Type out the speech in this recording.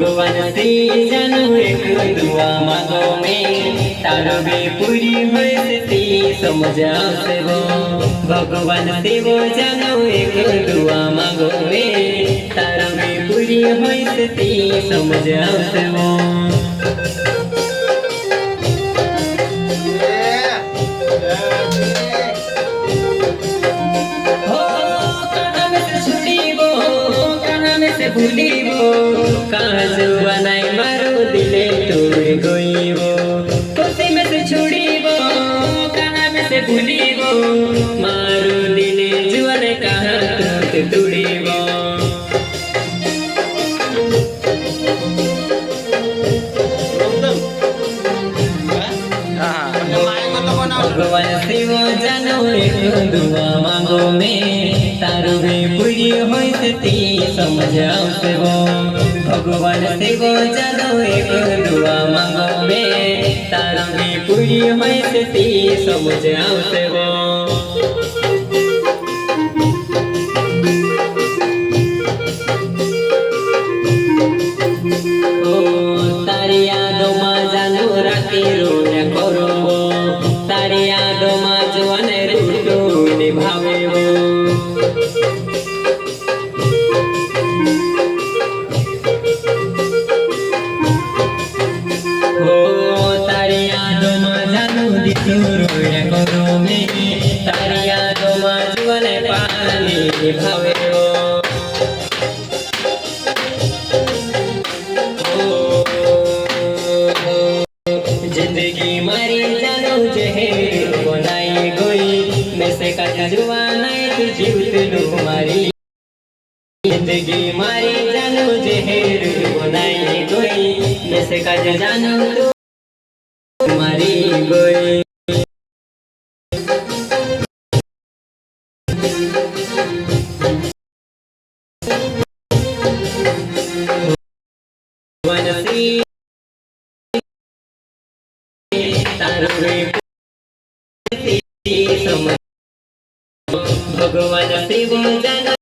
भगवान से जानो एक दुआ मांगो में तारो भी पूरी होती समझाओ से वो भगवान से वो जानो एक दुआ मांगो में तारो भी पूरी होती समझाओ से वो भूलिबो कहाँ जुआ नहीं मारो दिले तोड़ गईबो खुशी में से छुड़ीबो कहाँ में से भूलिबो मारो दिले जुआ ने कहाँ तोड़ तुड़ीबो भगवान से वो जानो एक दुआ मांगो में तारो भी पूरी होती समझाओ से वो भगवान से वो जानो एक दुआ मांगो में तारो भी पूरी होती समझाओ से वो तारी यादों में जानो राती रोने करो तारी यादों में जवाने रूटो निभावे वो तारी यादों में जानो दिखो रोने करो में तारी यादों में जवाने पानी निभावे वो जिंदगी मारी जानो जहर बनाई गई मैं से कट जुआ नहीं तो जीवित लो मारी जिंदगी मारी जानो जहर बनाई गई मैं से कट जानो तो मारी गई वनसी भगवान से वो जानो